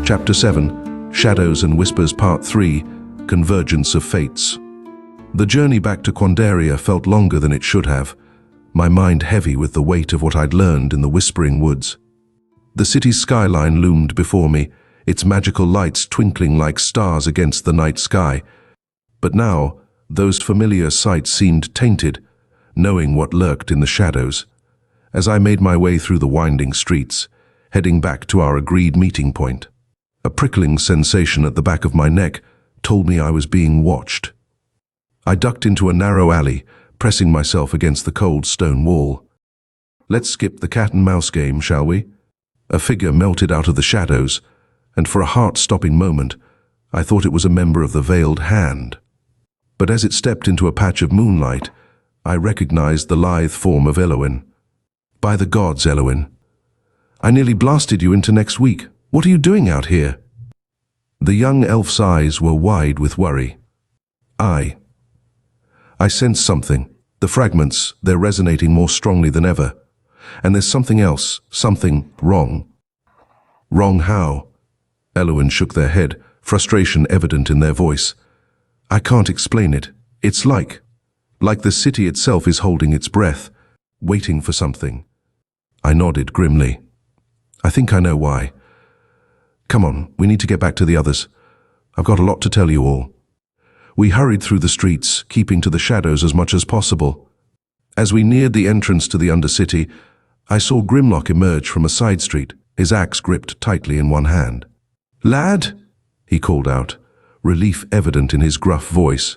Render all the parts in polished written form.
Chapter 7, Shadows and Whispers Part 3, Convergence of Fates. The journey back to Quandaria felt longer than it should have, my mind heavy with the weight of what I'd learned in the Whispering Woods. The city's skyline loomed before me, its magical lights twinkling like stars against the night sky. But now, those familiar sights seemed tainted, knowing what lurked in the shadows. As I made my way through the winding streets, heading back to our agreed meeting point, a prickling sensation at the back of my neck told me I was being watched. I ducked into a narrow alley, pressing myself against the cold stone wall. "Let's skip the cat and mouse game, shall we?" A figure melted out of the shadows, and for a heart-stopping moment, I thought it was a member of the Veiled Hand. But as it stepped into a patch of moonlight, I recognized the lithe form of Eloin. "By the gods, Eloin. I nearly blasted you into next week. What are you doing out here?" The young elf's eyes were wide with worry. I sensed something. The fragments, they're resonating more strongly than ever. And there's something else, something wrong. "Wrong how?" Eloin shook their head, frustration evident in their voice. "I can't explain it. It's like the city itself is holding its breath, waiting for something." I nodded grimly. "I think I know why. Come on, we need to get back to the others. I've got a lot to tell you all." We hurried through the streets, keeping to the shadows as much as possible. As we neared the entrance to the Undercity, I saw Grimlock emerge from a side street, his axe gripped tightly in one hand. "Lad," he called out, relief evident in his gruff voice.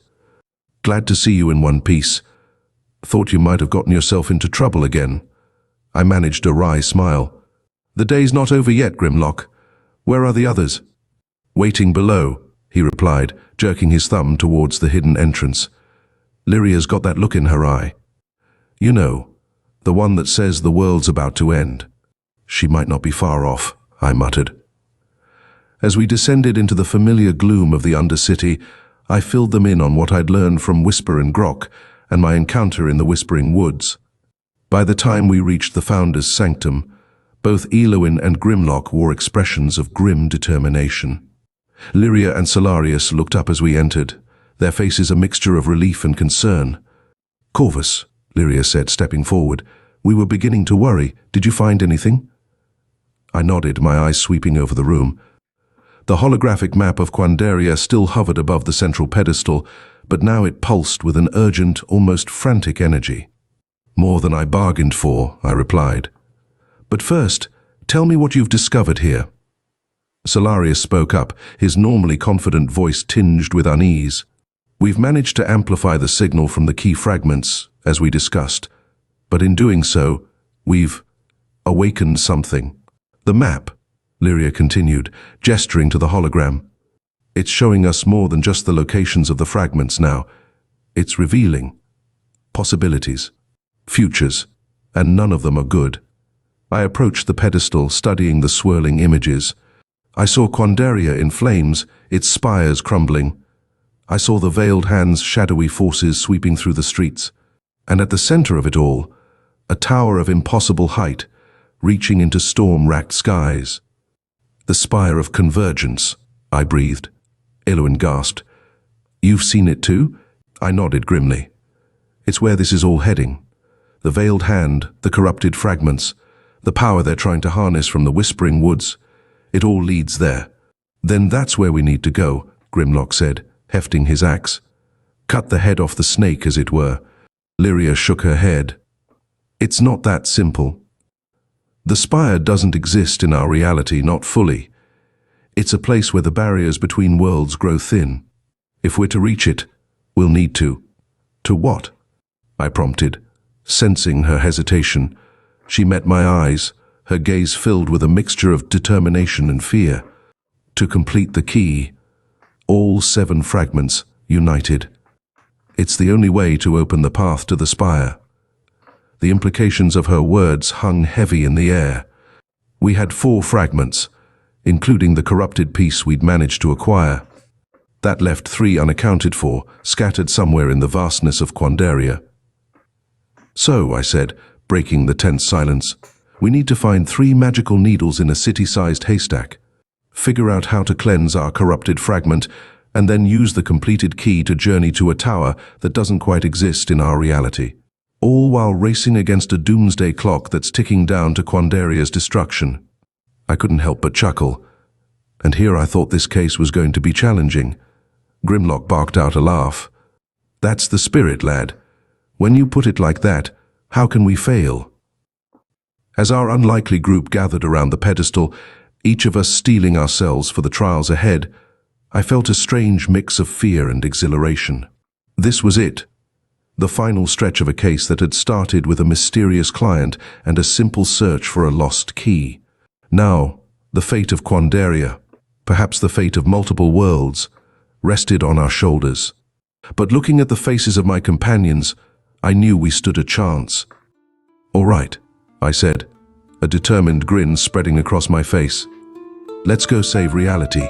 "Glad to see you in one piece. Thought you might have gotten yourself into trouble again." I managed a wry smile. "The day's not over yet, Grimlock. Where are the others?" "Waiting below," he replied, jerking his thumb towards the hidden entrance. "Lyria's got that look in her eye. You know, the one that says the world's about to end." "She might not be far off," I muttered. As we descended into the familiar gloom of the Undercity, I filled them in on what I'd learned from Whisper and Grok and my encounter in the Whispering Woods. By the time we reached the Founder's Sanctum, both Eloin and Grimlock wore expressions of grim determination. Lyria and Solarius looked up as we entered, their faces a mixture of relief and concern. "Corvus," Lyria said, stepping forward, "we were beginning to worry. Did you find anything?" I nodded, my eyes sweeping over the room. The holographic map of Quandaria still hovered above the central pedestal, but now it pulsed with an urgent, almost frantic energy. "More than I bargained for," I replied. "But first, tell me what you've discovered here." Solarius spoke up, his normally confident voice tinged with unease. "We've managed to amplify the signal from the key fragments, as we discussed, but in doing so, we've awakened something. The map," Lyria continued, gesturing to the hologram. "It's showing us more than just the locations of the fragments now. It's revealing possibilities, futures, and none of them are good." I approached the pedestal, studying the swirling images. I saw Quandaria in flames, its spires crumbling. I saw the Veiled Hand's shadowy forces sweeping through the streets. And at the center of it all, a tower of impossible height, reaching into storm-racked skies. "The Spire of Convergence," I breathed. Eloin gasped. "You've seen it too?" I nodded grimly. "It's where this is all heading. The Veiled Hand, the corrupted fragments, the power they're trying to harness from the Whispering Woods. It all leads there." "Then that's where we need to go," Grimlock said, hefting his axe. "Cut the head off the snake, as it were." Lyria shook her head. "It's not that simple. The spire doesn't exist in our reality, not fully. It's a place where the barriers between worlds grow thin. If we're to reach it, we'll need to." "To what?" I prompted, sensing her hesitation. She met my eyes, her gaze filled with a mixture of determination and fear. "To complete the key, all 7 fragments united. It's the only way to open the path to the spire." The implications of her words hung heavy in the air. We had 4 fragments, including the corrupted piece we'd managed to acquire. That left 3 unaccounted for, scattered somewhere in the vastness of Quandaria. "So," I said, breaking the tense silence, "we need to find 3 magical needles in a city-sized haystack. figure out how to cleanse our corrupted fragment, and then use the completed key to journey to a tower that doesn't quite exist in our reality. All while racing against a doomsday clock that's ticking down to Quandaria's destruction. I couldn't help but chuckle. And here I thought this case was going to be challenging. Grimlock barked out a laugh. That's the spirit, lad. When you put it like that, how can we fail? As our unlikely group gathered around the pedestal, each of us steeling ourselves for the trials ahead, I felt a strange mix of fear and exhilaration. This was it. The final stretch of a case that had started with a mysterious client and a simple search for a lost key. Now, the fate of Quandaria, perhaps the fate of multiple worlds, rested on our shoulders. But looking at the faces of my companions, I knew we stood a chance. "All right," I said, a determined grin spreading across my face. "Let's go save reality."